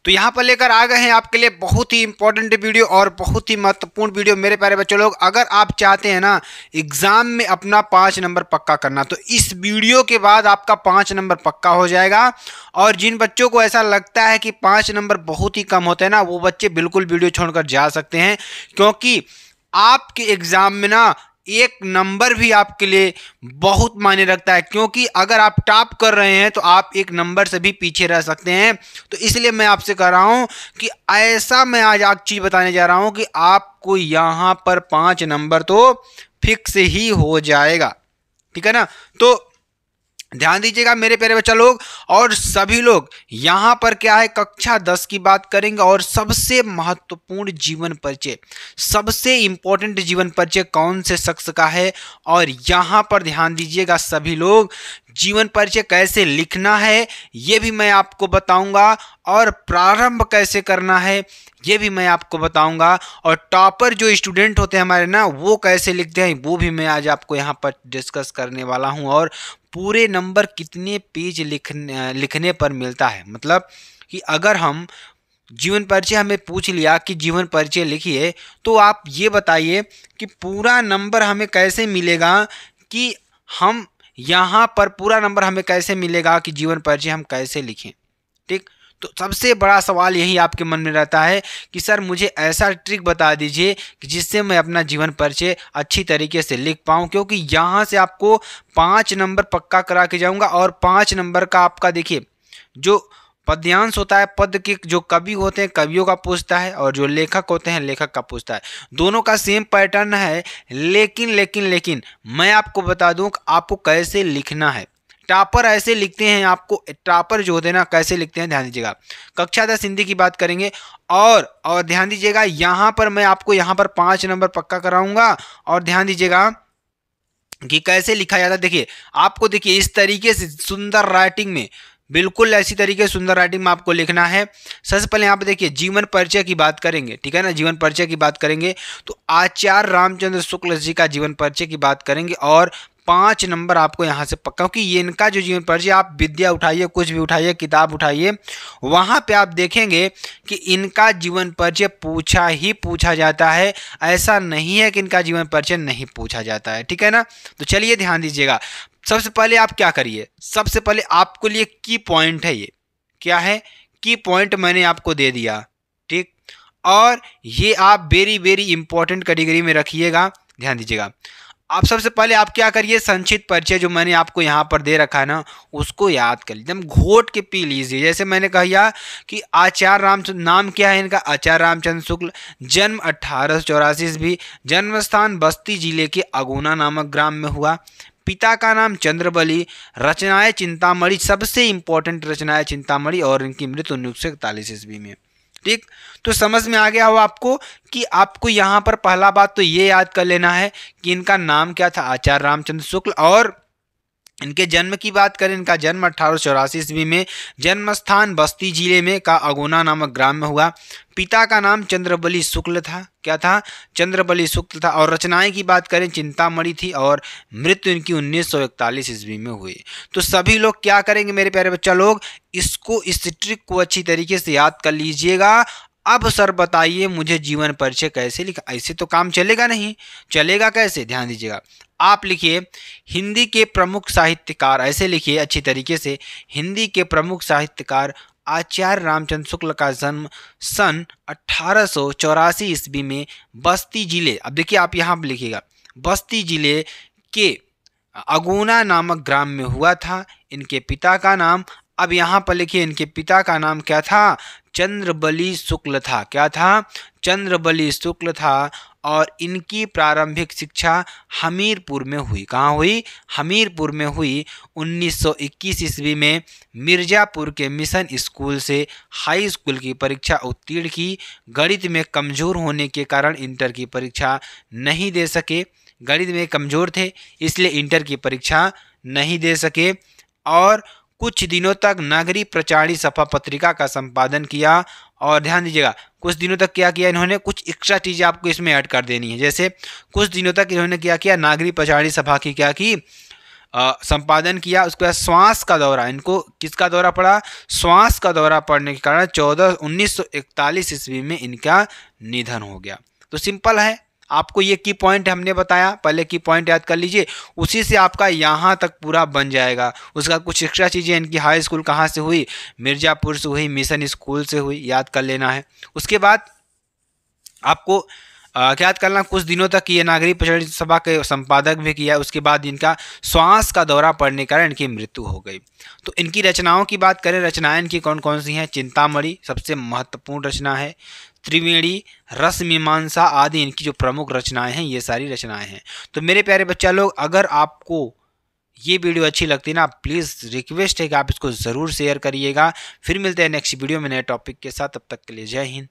तो यहाँ पर लेकर आ गए हैं आपके लिए बहुत ही इंपॉर्टेंट वीडियो और बहुत ही महत्वपूर्ण वीडियो। मेरे प्यारे बच्चों लोग, अगर आप चाहते हैं ना एग्जाम में अपना 5 नंबर पक्का करना, तो इस वीडियो के बाद आपका 5 नंबर पक्का हो जाएगा। और जिन बच्चों को ऐसा लगता है कि 5 नंबर बहुत ही कम होते हैं ना, वो बच्चे बिल्कुल वीडियो छोड़कर जा सकते हैं, क्योंकि आपके एग्जाम में ना 1 नंबर भी आपके लिए बहुत मायने रखता है। क्योंकि अगर आप टॉप कर रहे हैं तो आप 1 नंबर से भी पीछे रह सकते हैं। तो इसलिए मैं आपसे कह रहा हूं कि ऐसा मैं आज एक चीज बताने जा रहा हूं कि आपको यहां पर 5 नंबर तो फिक्स ही हो जाएगा, ठीक है ना। तो ध्यान दीजिएगा मेरे प्यारे बच्चा लोग, और सभी लोग यहाँ पर क्या है, कक्षा 10 की बात करेंगे और सबसे महत्वपूर्ण जीवन परिचय, सबसे इंपॉर्टेंट जीवन परिचय कौन से शख्स का है। और यहाँ पर ध्यान दीजिएगा सभी लोग, जीवन परिचय कैसे लिखना है ये भी मैं आपको बताऊंगा, और प्रारंभ कैसे करना है ये भी मैं आपको बताऊंगा, और टॉपर जो स्टूडेंट होते हैं हमारे ना, वो कैसे लिखते हैं वो भी मैं आज आपको यहाँ पर डिस्कस करने वाला हूँ। और पूरे नंबर कितने पेज लिखने पर मिलता है, मतलब कि अगर हम जीवन परिचय हमें पूछ लिया कि जीवन परिचय लिखिए, तो आप ये बताइए कि पूरा नंबर हमें कैसे मिलेगा, कि हम यहाँ पर पूरा नंबर हमें कैसे मिलेगा कि जीवन परिचय हम कैसे लिखें, ठीक। तो सबसे बड़ा सवाल यही आपके मन में रहता है कि सर मुझे ऐसा ट्रिक बता दीजिए कि जिससे मैं अपना जीवन परिचय अच्छी तरीके से लिख पाऊँ, क्योंकि यहाँ से आपको 5 नंबर पक्का करा के जाऊँगा। और 5 नंबर का आपका देखिए, जो पद्यांश होता है, पद के जो कवि होते हैं कवियों का पूछता है, और जो लेखक होते हैं लेखक का पूछता है। दोनों का सेम पैटर्न है, लेकिन मैं आपको बता दूं कि आपको कैसे लिखना है। टॉपर ऐसे लिखते हैं, आपको टॉपर जो होते हैं ना कैसे लिखते हैं, ध्यान दीजिएगा। कक्षा 10 हिंदी की बात करेंगे, और ध्यान दीजिएगा यहाँ पर मैं आपको यहाँ पर 5 नंबर पक्का कराऊंगा। और ध्यान दीजिएगा कि कैसे लिखा जाता है। देखिए आपको, देखिए इस तरीके से सुंदर राइटिंग में, बिल्कुल ऐसी तरीके से सुंदर राइटिंग में आपको लिखना है। सबसे पहले यहाँ पे देखिए जीवन परिचय की बात करेंगे, ठीक है ना। जीवन परिचय की बात करेंगे तो आचार्य रामचंद्र शुक्ल जी का जीवन परिचय की बात करेंगे, और 5 नंबर आपको यहाँ से पक्का, क्योंकि ये इनका जो जीवन परिचय, आप विद्या उठाइए, कुछ भी उठाइए, किताब उठाइए, वहाँ पे आप देखेंगे कि इनका जीवन परिचय पूछा ही पूछा जाता है। ऐसा नहीं है कि इनका जीवन परिचय नहीं पूछा जाता है, ठीक है ना। तो चलिए ध्यान दीजिएगा, सबसे पहले आप क्या करिए, सबसे पहले आपको लिए की पॉइंट है, ये क्या है, की पॉइंट मैंने आपको दे दिया, ठीक। और ये आप वेरी इंपॉर्टेंट कैटेगरी में रखिएगा, ध्यान दीजिएगा। आप सबसे पहले आप क्या करिए, संक्षिप्त परिचय जो मैंने आपको यहाँ पर दे रखा है ना, उसको याद कर लीजिए, एकदम घोट के पी लीजिए। जैसे मैंने कहा कि आचार्य रामचंद्र, नाम क्या है इनका, आचार्य रामचंद्र शुक्ल, जन्म 1884 ईस्वी, जन्म स्थान बस्ती जिले के अगुना नामक ग्राम में हुआ, पिता का नाम चंद्रबली, रचनाएं चिंतामणि, सबसे इंपॉर्टेंट रचनाएं चिंतामणि, और इनकी मृत्यु 1941 ईस्वी में, ठीक। तो समझ में आ गया हो आपको कि आपको यहाँ पर पहला बात तो ये याद कर लेना है कि इनका नाम क्या था, आचार्य रामचंद्र शुक्ल। और इनके जन्म की बात करें, इनका जन्म 1884 ईस्वी में, जन्म स्थान बस्ती जिले में का अगुना नामक ग्राम में हुआ, पिता का नाम चंद्रबली शुक्ल था, क्या था, चंद्रबली शुक्ल था। और रचनाएं की बात करें चिंतामणि थी, और मृत्यु इनकी 1941 ईस्वी में हुई। तो सभी लोग क्या करेंगे मेरे प्यारे बच्चा लोग, इसको, इस ट्रिक को अच्छी तरीके से याद कर लीजिएगा। अब सर बताइए मुझे जीवन परिचय कैसे लिखा, ऐसे तो काम चलेगा नहीं, चलेगा कैसे, ध्यान दीजिएगा। आप लिखिए हिंदी के प्रमुख साहित्यकार, ऐसे लिखिए अच्छी तरीके से, हिंदी के प्रमुख साहित्यकार आचार्य रामचंद्र शुक्ल का जन्म सन 1884 ईस्वी में बस्ती जिले, अब देखिए आप यहाँ पर लिखिएगा, बस्ती जिले के अगुना नामक ग्राम में हुआ था। इनके पिता का नाम, अब यहाँ पर लिखिए इनके पिता का नाम क्या था, चंद्रबली शुक्ल था, क्या था, चंद्रबली शुक्ल था। और इनकी प्रारंभिक शिक्षा हमीरपुर में हुई, कहाँ हुई, हमीरपुर में हुई। 1921 ईस्वी में मिर्ज़ापुर के मिशन स्कूल से हाई स्कूल की परीक्षा उत्तीर्ण की। गणित में कमज़ोर होने के कारण इंटर की परीक्षा नहीं दे सके, गणित में कमज़ोर थे इसलिए इंटर की परीक्षा नहीं दे सके। और कुछ दिनों तक नागरी प्रचारी सफा पत्रिका का संपादन किया। और ध्यान दीजिएगा कुछ दिनों तक क्या किया इन्होंने, कुछ एक्स्ट्रा चीज़ें आपको इसमें ऐड कर देनी है। जैसे कुछ दिनों तक इन्होंने क्या किया, नागरी प्रचारी सभा की क्या की संपादन किया। उसके बाद श्वास का दौरा, इनको किसका दौरा पड़ा? श्वास का दौरा पड़ने के कारण 1941 ईस्वी में इनका निधन हो गया। तो सिंपल है, आपको ये की पॉइंट हमने बताया, पहले की पॉइंट याद कर लीजिए, उसी से आपका यहाँ तक पूरा बन जाएगा। उसका कुछ एक्स्ट्रा चीज़ें, इनकी हाई स्कूल कहाँ से हुई? मिर्ज़ापुर से हुई, मिशन स्कूल से हुई, याद कर लेना है। उसके बाद आपको क्या याद करना, कुछ दिनों तक ये नागरिक परिषद सभा के संपादक भी किया। उसके बाद इनका श्वास का दौरा पड़ने के कारण इनकी मृत्यु हो गई। तो इनकी रचनाओं की बात करें, रचनाएं इनकी कौन कौन सी हैं? चिंतामणि सबसे महत्वपूर्ण रचना है, त्रिवेणी, रस मीमांसा आदि इनकी जो प्रमुख रचनाएं हैं, ये सारी रचनाएं हैं। तो मेरे प्यारे बच्चा लोग, अगर आपको ये वीडियो अच्छी लगती है ना, प्लीज़ रिक्वेस्ट है कि आप इसको ज़रूर शेयर करिएगा। फिर मिलते हैं नेक्स्ट वीडियो में नए टॉपिक के साथ, तब तक के लिए जय हिंद।